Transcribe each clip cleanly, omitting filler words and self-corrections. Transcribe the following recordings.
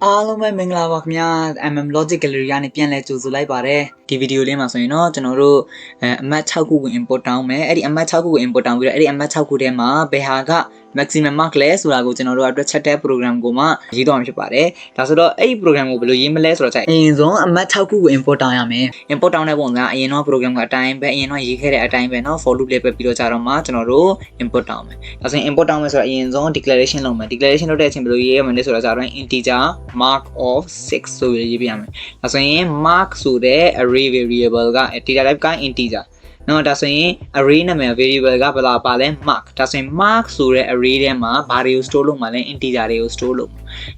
အားလုံးပဲမင်္ဂလာပါခင်ဗျာ MM Logic Gallery ကနေပြန်လဲကြိုဆိုလိုက်ပါတယ်ဒီဗီဒီယိုလေးမှာဆိုရင်တော့ကျွန်တော်တို့အမှတ်6ခုကို import တောင်းမယ်အဲ့ဒီအမှတ်6ခုကို import တောင်းပြီးတော့အဲ့ဒီအမှတ်6ခုထဲမှာဘယ်ဟာက maximum mark လဲဆိုတာကိုကျွန်တော်တို့အတွက်ချက်တဲ့ program ကိုမှရေးတော့မှာဖြစ်ပါတယ်ဒါဆိုတော့အဲ့ဒီ program ကိုဘယ်လိုရေးမလဲဆိုတော့အရင်ဆုံးအမှတ်6ခုကို import တောင်းရမယ် import တောင်းတဲ့ပုံစံအရင်တော့ program ကအတိုင်းပဲအရင်တော့ရေးခဲ့တဲ့အတိုင်းပဲเนาะ for loop လေးပဲပြီးတော့ကြတော့မှကျွန်တော်တို့ import တောင်းမယ်ဒါဆိုရင် import တောင်းမယ်ဆိုတော့အရင်ဆုံး declaration လုပ်မယ် declaration လုပ်တဲ့အချိန်ဘယ်လိုရေးရမလဲဆိုတော့ကြတော့ integer mark of 6ဆိုပြီးရေးပြရမယ်ဒါဆိုရင် mark ဆိုတဲ့ array variable က data type က integer နော်ဒါဆိုရင် array နာမည် variable ကဘယ်လာပါလဲ mark ဒါဆိုရင် mark ဆိုတဲ့ array ထဲမှာဘာတွေကို store လုပ်မှာလဲ integer တွေကို store လုပ်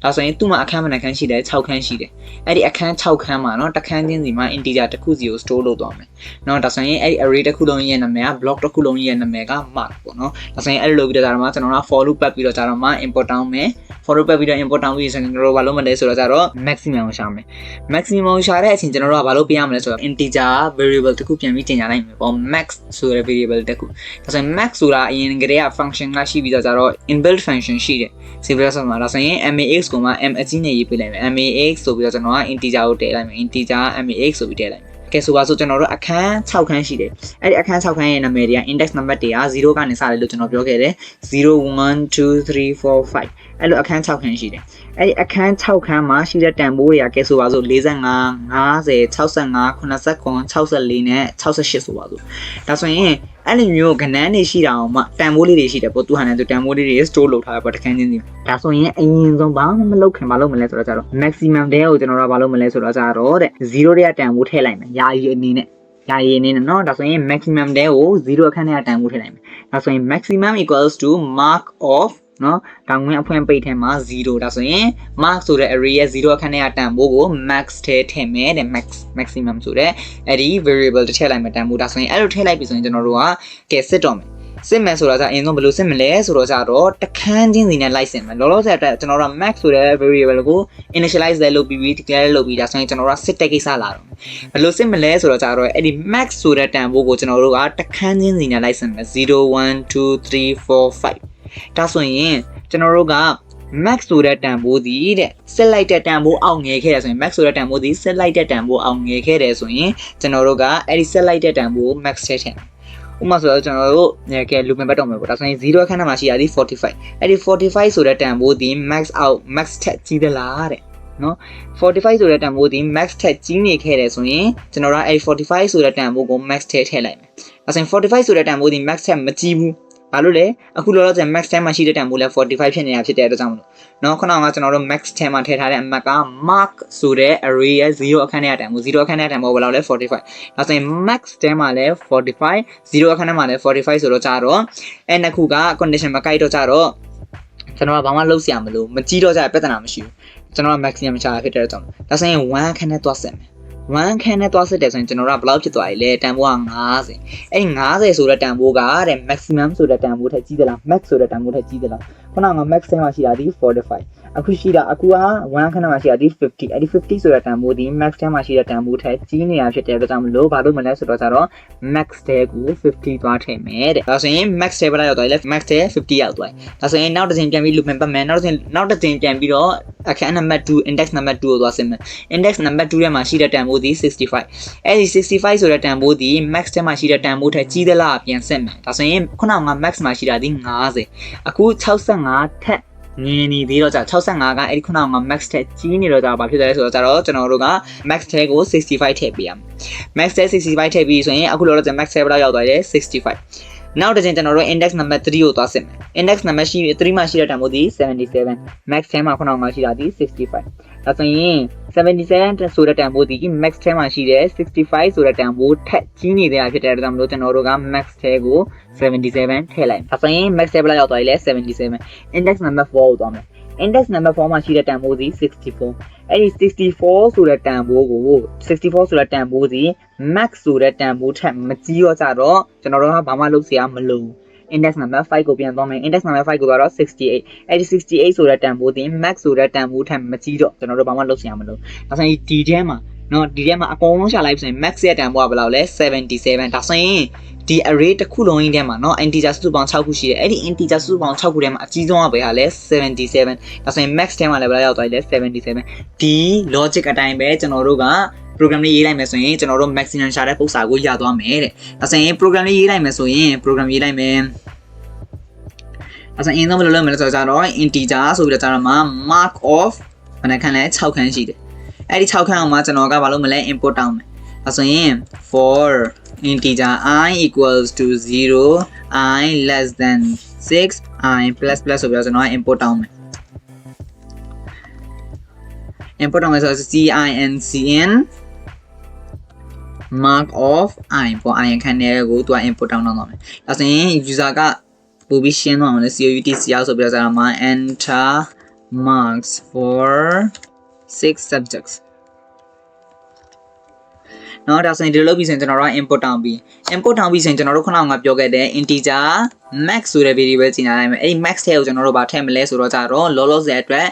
ဒါဆိုရင်သူ့မှာအခန်းဘယ်နှခန်းရှိလဲ6ခန်းရှိတယ်အဲ့ဒီအခန်း6ခန်းမှာနော်တစ်ခန်းချင်းစီမှာ integer တစ်ခုစီကို store လုပ်သွားမယ်နော်ဒါဆိုရင်အဲ့ဒီ array တစ်ခုလုံးရဲ့နာမည်က block တစ်ခုလုံးရဲ့နာမည်က mark ပေါ့နော်ဒါဆိုရင်အဲ့လိုလုပ်ပြီးတော့ကျွန်တော်တို့ for loop ပတ်ပြီးတော့ကျွန်တော်မှ import တောင်းမယ် for loop ပတ်ပြီးတော့ import တောင်းပြီးဆိုရင်ကျွန်တော်တို့ဘာလုပ်မလဲဆိုတော့ maximum ကိုရှာမယ် maximum ကိုရှာတဲ့အချိန်ကျွန်တော်တို့ကဘာလုပ်ပြရမလဲဆိုတော့ integer variable တစ်ခုပြန်ပြီးတင်ကြလိုက်မယ်ပေါ့ max ဆိုတဲ့ variable တစ်ခုဒါဆိုရင် max ဆိုတာအရင်ကတည်းက function ကရှိပြီးတော့inbuilt function ရှိတယ် C++ မှာဒါဆိုရင် max ကိုမှ m အကြီးနဲ့ရေးပေးလိုက်မယ် max ဆိုပြီးတော့ကျွန်တော်က integer ကိုထည့်လိုက်မယ် integer max ဆိုပြီးထည့်လိုက်မယ်ကဲဆိုပါဆိုကျွန်တော်တို့အခန်း6ခန်းရှိတယ်အဲ့ဒီအခန်း6ခန်းရဲ့နာမည်တွေက index number တွေက0ကနေစတယ်လို့ကျွန်တော်ပြောခဲ့တယ်0 1 2 3 4 5အဲ့လိုအခန်း6ခန်းရှိတယ်အဲ့ဒီအခန်း6ခန်းမှာရှိတဲ့တန်ဖိုးတွေကကဲဆိုပါဆို45 50 65 89 64နဲ့68ဆိုပါဆိုဒါဆိုရင်အဲ့လိုမျိုးကဏ္ဍတွေရှိတာအောင်မှတန်ဖိုးလေးတွေရှိတယ်ပေါ့သူဟာနဲ့သူတန်ဖိုးလေးတွေ store လုပ်ထားရပေါ့တစ်ခန်းချင်းစီဒါဆိုရင်အရင်ဆုံးဘာမှမလုပ်ခင်ဘာလုပ်မလဲဆိုတော့maximum တဲကိုကျွန်တော်တို့ဘာလုပ်မလဲဆိုတော့တဲ့0တဲ့တန်ဖိုးထည့်လိုက်မယ်ယာယီအနေနဲ့ယာယီအနေနဲ့เนาะဒါဆိုရင် maximum တဲကို0အခန်းထဲကတန်ဖိုးထည့်လိုက်မယ်ဒါဆိုရင် maximum equals to mark of နော်တောင်ဝင်အဖွင့်ပိတ်ထဲမှာ0ဒါဆိုရင် mark ဆိုတဲ့ array ရဲ့0အခန်းထဲကတန်ဖိုးကို max ထဲထည့်မယ်တဲ့ maximum ဆိုတဲ့အဲ့ဒီ variable တစ်ထည့်လိုက်မယ်တန်ဖိုးဒါဆိုရင်အဲ့လိုထည့်လိုက်ပြီဆိုရင်ကျွန်တော်တို့ကကဲစစ်တော့မယ်စစ်မယ်ဆိုတော့အရင်ဆုံးဘယ်လိုစစ်မလဲဆိုတော့တခန်းချင်းစီနဲ့လိုက်စစ်မယ်လောလောဆယ်အတွက်ကျွန်တော်တို့ max ဆိုတဲ့ variable ကို initialize လုပ်ပြီး declare လုပ်ပြီးဒါဆိုရင်ကျွန်တော်တို့စစ်တဲ့ကိစ္စလာတော့ဘယ်လိုစစ်မလဲဆိုတော့အဲ့ဒီ max ဆိုတဲ့တန်ဖိုးကိုကျွန်တော်တို့ကတခန်းချင်းစီနဲ့လိုက်စစ်မယ်0 1 2 3 4 5ဒါဆိုရင်ကျွန်တော်တို့က max ဆိုတဲ့တန်ဖိုးဒီတဲ့ဆက်လိုက်တဲ့တန်ဖိုးအောင်ငယ်ခဲ့တယ်ဆိုရင် max ဆိုတဲ့တန်ဖိုးဒီဆက်လိုက်တဲ့တန်ဖိုးအောင်ငယ်ခဲ့တယ်ဆိုရင်ကျွန်တော်တို့ကအဲ့ဒီဆက်လိုက်တဲ့တန်ဖိုး max ထည့်ထည့်ဥပမာဆိုတော့ကျွန်တော်တို့ကဲလူပင်ပတ်တော့မယ်ပေါ့ဒါဆိုရင်0အခန်းထဲမှာရှိတာဒီ45အဲ့ဒီ45ဆိုတဲ့တန်ဖိုးဒီ max ထက်ကြီးသလားတဲ့နော်45ဆိုတဲ့တန်ဖိုးဒီ max ထက်ကြီးနေခဲ့တယ်ဆိုရင်ကျွန်တော်တို့အဲ့45ဆိုတဲ့တန်ဖိုးကို max ထည့်ထည့်လိုက်မယ်ဒါဆိုရင်45ဆိုတဲ့တန်ဖိုးဒီ max ထက်မကြီးဘူးဘာလို့လဲအခုလောလောဆယ် max 10မှာရှိတဲ့တန်ဖိုးလဲ45ဖြစ်နေတာဖြစ်တဲ့အတွက်ကြောင့်မလို့เนาะခုနကကျွန်တော်တို့ max 10မှာထည့်ထားတဲ့အမှတ်က mark ဆိုတဲ့ array ရဲ့0အခန်းထဲကတန်ဖိုး0အခန်းထဲကတန်ဖိုးဘယ်လောက်လဲ45ဒါဆိုရင် max 10မှာလဲ45 0အခန်းထဲမှာလဲ45ဆိုတော့ကြတော့အဲ့နှစ်ခုက condition မကိုက်တော့ကြတော့ကျွန်တော်ကဘာမှလုပ်စရာမလိုမကြီးတော့ကြပြဿနာမရှိဘူးကျွန်တော်က maximum ရှာဖြစ်တဲ့အတွက်ကြောင့်ဒါဆိုရင်1အခန်းထဲသွားဆက်မယ်1ခန်းနဲ့သွားစစ်တယ်ဆိုရင်ကျွန်တော်တို့ကဘယ်လောက်ဖြစ်သွားပြီလဲတန်ဖိုးက50အဲ့ဒီ50ဆိုတဲ့တန်ဖိုးကတဲ့ maximum ဆိုတဲ့တန်ဖိုးထက်ကြီးသလား max ဆိုတဲ့တန်ဖိုးထက်ကြီးသလားခုနက max ထဲမှာရှိတာဒီ45အခုရှိတာအခုက1ခန်းထဲမှာရှိတာဒီ50အဲ့ဒီ50ဆိုတဲ့တန်ဖိုးဒီ max ထဲမှာရှိတဲ့တန်ဖိုးထက်ကြီးနေတာဖြစ်တဲ့အတွက်ကြောင့်မလို့ဘာလို့မလဲဆိုတော့max ထဲကို50သွားထည့်မယ်တဲ့ဒါဆိုရင် max ထဲဘယ်လောက်ရောက်သွားလဲ max ထဲ50ရောက်သွားပြီဒါဆိုရင်နောက်တစ်ချိန်ပြန်ပြီး loop ပတ်မယ်နောက်တစ်ချိန်ပြန်ပြီးတော့အခန်းနံပါတ်2 index number 2ကိုသွားစစ်မယ် index number 2ထဲမှာရှိတဲ့တန်ဖိုးဒီ65အဲ့ဒီ65ဆိုတဲ့တန်ဖိုးဒီ max ထဲမှာရှိတဲ့တန်ဖိုးထက်ကြီးသလားပြန်စစ်မယ်ဒါဆိုရင်ခုနက max မှာရှိတာဒီ50အခု65ထက်ငင်းနေသေးတော့65ကအဲ့ဒီခုနက max ထက်ကြီးနေတော့ဘာဖြစ်လဲဆိုတော့ကျွန်တော်တို့က max ထဲကို65ထည့်ပေးရမယ် max ထဲ65ထည့်ပြီးဆိုရင်အခုလောလောဆယ် max ထဲဘယ်လောက်ရောက်သွားလဲ65နောက်တစ်ချိန်ကျွန်တော်တို့ index number 3ကိုသွားစစ်မယ် index number 3မှာရှိတဲ့တန်ဖိုးဒီ77 max ထဲမှာခုနကရှိတာဒီ65ဒါဆိုရင်77ဆိုတဲ့တန်ဖိုးဒီ max ထဲမှာရှိတဲ့65ဆိုတဲ့တန်ဖိုးထက်ကြီးနေတာဖြစ်တဲ့အတွက်ကြောင့်မလို့ကျွန်တော်တို့က max ထဲကို77ထည့်လိုက်ဒါဆိုရင် max ထဲဘယ်လောက်ရောက်သွားပြီလဲ77 index number 4ကိုသွားမယ် index number 4မှာရှိတဲ့တန်ဖိုးဒီ64အဲ့ဒီ64ဆိုတဲ့တန်ဖိုးကို64ဆိုတဲ့တန်ဖိုးဒီ max ဆိုတဲ့တန်ဖိုးထက်မကြီးတော့ကြတော့ကျွန်တော်တို့ကဘာမှလုပ်စရာမလို index number 5ကိုပြန်သွားမယ် index number 5ကိုသွားတော့68အဲ့ဒီ68ဆိုတဲ့တန်ဖိုးဒီ max ဆိုတဲ့တန်ဖိုးထက်မကြီးတော့ကျွန်တော်တို့ဘာမှလုပ်စရာမလိုဒါဆိုရင်ဒီထဲမှာနော်ဒီထဲမှာအကုန်လုံးရှာလိုက်ဆိုရင် max ရဲ့တန်ဖိုးကဘယ်လောက်လဲ77ဒါဆိုရင် ဒီ array တစ်ခုလုံးကြီးထဲမှာเนาะ integer စုစုပေါင်း6ခုရှိတယ်အဲ့ဒီ integer စုစုပေါင်း6ခုထဲမှာအကြီးဆုံးကဘယ်ဟာလဲ77ဒါဆိုရင် max ထဲမှာလည်းဘယ်လောက်ရောက်သွားပြီလဲ77ဒီ logic အတိုင်းပဲကျွန်တော်တို့က program လေးရေးလိုက်မယ်ဆိုရင်ကျွန်တော်တို့ maximum ရှာတဲ့ပုံစံကိုရသွားမယ်တဲ့ဒါဆိုရင် program လေးရေးလိုက်မယ်ဆိုရင် program ရေးလိုက်မယ်ဒါဆိုရင်အင်းဆုံးဘယ်လိုလုပ်မလဲဆိုတော့ integer ဆိုပြီးတော့ကျတော့မှာ mark of ဘယ်နှခန်းလဲ6ခန်းရှိတယ်အဲ့ဒီ6ခန်းအောင်မှာကျွန်တော်ကဘာလုပ်မလဲ import တောင်းမယ်ဒါဆိုရင် for integer I equals to 0 I less than 6 I plus plus ဆိုပြီးတော့ကျွန်တော် import တောင်းမယ် import တောင်းမယ်ဆိုတော့ CINCN mark of I ပေါ့ I ခန်းထဲကိုသူက import တောင်းတော့မယ်ဒါဆိုရင် user ကပို့ပြီးရှင်းသွားအောင်လေ COUT ဆိုပြီးတော့ကျွန်တော်မှာ enter marks for 6 subjectsနော်ဒါဆိုရင်ဒီလိုလုပ်ပြီးဆိုရင်ကျွန်တော်တို့ import တောင်းပြီး import တောင်းပြီးဆိုရင်ကျွန်တော်တို့ခုနကပြောခဲ့တဲ့ integer max ဆိုတဲ့ variable ကြီးနားလိုက်မယ်အဲ့ဒီ max ထဲကိုကျွန်တော်တို့ဗာထည့်မလဲဆိုတော့ကြတော့လောလောဆယ်အတွက်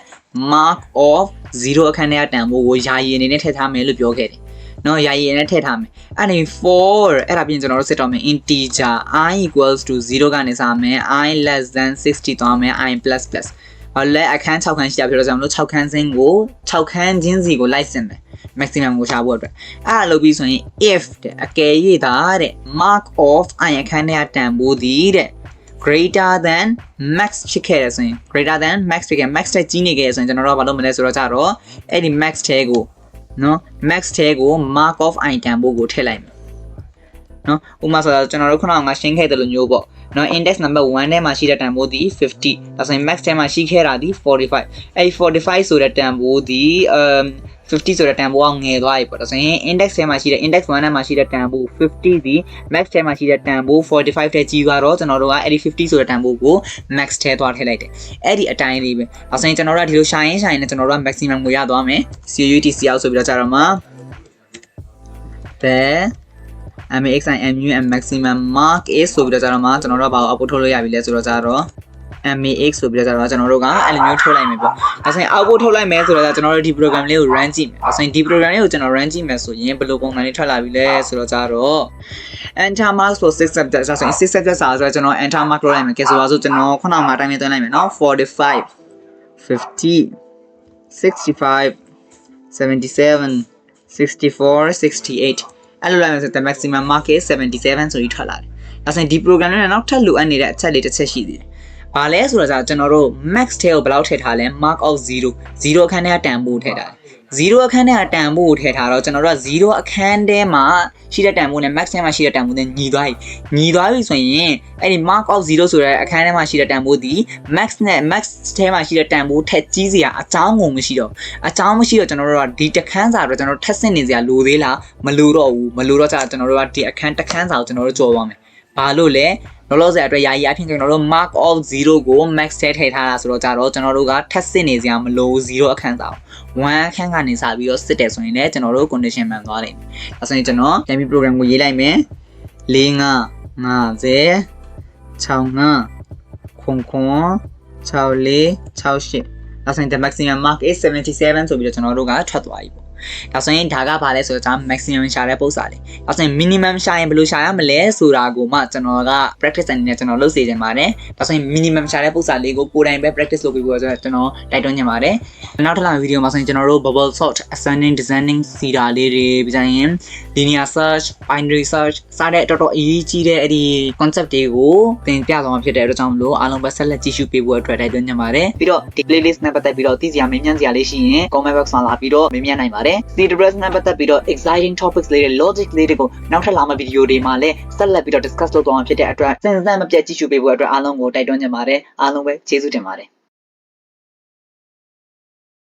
mark of 0အခန်းထဲကတန်ဖိုးကိုယာယီအနေနဲ့ထည့်ထားမယ်လို့ပြောခဲ့တယ်နော်ယာယီအနေနဲ့ထည့်ထားမယ်အဲ့ဒီ for အဲ့ဒါပြင်ကျွန်တော်တို့စစ်တော့မယ် integer I equals to 0ကနေစမယ် I less than 60သွားမယ် I plus plus ဟောလဲအခန်း6ခန်းရှိတာပြောတော့ကျွန်တော်တို့6ခန်းစင်းကို6ခန်းချင်းစီကိုလိုက်စင်မယ် maximum ကိုရှာဖို့အတွက်အဲ့ဒါလုပ်ပြီးဆိုရင် if တဲ့အကယ်၍သာတဲ့ mark of I အခန်းထဲကတန်ဖိုးသည်တဲ့ greater than max ဖြစ်ခဲ့တယ်ဆိုရင် greater than max ဖြစ်ခဲ့ max တက်ကြီးနေခဲ့ဆိုရင်ကျွန်တော်တို့ကဘာလုပ်မလဲဆိုတော့ကြတော့အဲ့ဒီ max ထဲကိုနော် max ထဲကို mark of I တန်ဖိုးကိုထည့်လိုက်မယ်နော်ဥပမာဆိုတော့ကျွန်တော်တို့ခုနကရှင်းခဲ့တယ်လို့မျိုးပေါ့နော် index number 1ထဲမှာရှိတဲ့တန်ဖိုးဒီ50ဒါဆိုရင် max ထဲမှာရှိခဲ့တာဒီ45အဲ့ဒီ45ဆိုတဲ့တန်ဖိုးဒီ50ဆိုတဲ့တန်ဖိုးကငယ်သွားပြီပေါ့ဒါဆိုရင် index ထဲမှာရှိတဲ့ index 1ထဲမှာရှိတဲ့တန်ဖိုး50ဒီ max ထဲမှာရှိတဲ့တန်ဖိုး45ထဲကြီးသွားတော့ကျွန်တော်တို့ကအဲ့ဒီ50ဆိုတဲ့တန်ဖိုးကို max ထဲသွားထည့်လိုက်တယ်အဲ့ဒီအတိုင်းလေးပဲဒါဆိုရင်ကျွန်တော်တို့ကဒီလိုရှာရင်နဲ့ကျွန်တော်တို့က maximum ကိုရသွားမယ် CUT ဆိုပြီးတော့ကြာတော့မှာ the MAX and maximum mark is ဆိုပြီးတော့ကြာတော့မှာကျွန်တော်တို့ကဘာကို output ထုတ်လို့ရပြီလဲဆိုတော့ကြာတော့MAX ဆိုပြီးတော့ကျွန်တော်တို့ကအဲ့လိုမျိုးထုတ်လိုက်မယ်ပေါ့ဒါဆိုရင် output ထုတ်လိုက်မယ်ဆိုတော့ကျွန်တော်တို့ဒီ program လေးကို run ကြည့်မယ်ဒါဆိုရင်ဒီ program လေးကိုကျွန်တော် run ကြည့်မယ်ဆိုရင်ဘယ်လိုပုံစံလေးထွက်လာပြီလဲဆိုတော့ကြတော့ enter marks for 6 subjects ဒါဆိုရင်6 subjects ဆိုတော့ကျွန်တော် enter mark လုပ်လိုက်မယ်ကဲဆိုပါစို့ကျွန်တော်ခုနကအတိုင်းပဲသွင်းလိုက်မယ်နော်45 50 65 77 64 68အဲ့လိုလိုက်မယ်ဆိုတော့ maximum mark is 77ဆိုပြီးထွက်လာတယ်ဒါဆိုရင်ဒီ program နဲ့နောက်ထပ်လိုအပ်နေတဲ့အချက်လေးတစ်ချက်ရှိသေးတယ်ဘာလဲဆိုတော့ကျွန်တော်တို့ max ထဲကိုဘယ်လောက်ထည့်ထားလဲ mark of 0အခန်းထဲကတန်ဖိုးထည့်ထားတယ်0အခန်းထဲကတန်ဖိုးကိုထည့်ထားတော့ကျွန်တော်တို့က0အခန်းထဲမှာရှိတဲ့တန်ဖိုးနဲ့ max ထဲမှာရှိတဲ့တန်ဖိုးနဲ့ညီသွားပြီဆိုရင်အဲ့ဒီ mark of 0ဆိုတဲ့အခန်းထဲမှာရှိတဲ့တန်ဖိုးဒီ max နဲ့ max ထဲမှာရှိတဲ့တန်ဖိုးထက်ကြီးစရာအကြောင်းမရှိတော့ကျွန်တော်တို့ကဒီတစ်ခန်းစာတော့ကျွန်တော်တို့ထပ်ဆင့်နေစရာလိုသေးလားမလိုတော့ကြာကျွန်တော်တို့ကဒီအခန်းတစ်ခန်းစာကိုကျွန်တော်တို့ကြော်သွားမယ်ဘာလို့လဲလောလောဆယ်အတွက်ယာယီအဖြစ်ကျွန်တော်တို့ mark of 0ကို max ထဲထည့်ထားတာဆိုတော့ကြတော့ကျွန်တော်တို့ကထပ်စစ်နေစရာမလို0အခန်းစာ1အခန်းကနေစပြီးတော့စစ်တယ်ဆိုရင်လည်းကျွန်တော်တို့ condition မှန်သွားလိမ့်မယ်။ဒါဆိုရင်ကျွန်တော်ပြန်ပြီး program ကိုရေးလိုက်မယ်4 5 50 65 6 6 64 68ဒါဆိုရင် the maximum mark is 77ဆိုပြီးတော့ကျွန်တော်တို့ကထွက်သွားပြီပေါ့ဒါဆိုရင်ဒါကဘာလဲဆိုတော့ maximum ရှာတဲ့ပုံစံလေးဒါဆိုရင် minimum ရှာရင်ဘယ်လိုရှာရမလဲဆိုတာကိုမှကျွန်တော်က practice အနေနဲ့ကျွန်တော်လုပ်စေချင်ပါတယ်ဒါဆိုရင် minimum ရှာတဲ့ပုံစံလေးကိုကိုယ်တိုင်ပဲ practice လုပ်ပြီးတော့ကျွန်တော်တိုက်တွန်းချင်ပါတယ်နောက်ထပ်လာဗီဒီယိုမှာဆိုရင်ကျွန်တော်တို့ bubble sort ascending descending စီတာလေးတွေပြီးကြရင် linear search binary search စတဲ့တော်တော်အရေးကြီးတဲ့အဲ့ဒီ concept တွေကိုသင်ပြသွားမှာဖြစ်တဲ့အတွက်ကြောင့်မလို့အားလုံးပဲဆက်လက်ကြည့်ရှုပေးဖို့အတွက်တိုက်တွန်းချင်ပါတယ်ပြီးတော့ဒီ playlist နဲ့ပတ်သက်ပြီးတော့သိစရာမေးမြန်းစရာလေးရှိရင် comment box မှာလာပြီးတော့မေးမြန်းနိုင်ပါတယ်ဒီ depress နဲ့ပတ်သက်ပြီးတော့ exciting topics လေးတွေ logic လေးတွေကိုနောက်ထပ်လာမယ့်ဗီဒီယိုတွေမှာလည်းဆက်လက်ပြီးတော့ discuss လုပ်သွားမှာဖြစ်တဲ့အတွက်စဉ်းစားမပြတ်ကြည့်ရှုပေးဖို့အတွက်အားလုံးကိုတိုက်တွန်းချင်ပါတယ်အားလုံးပဲကျေးဇူးတင်ပါတယ်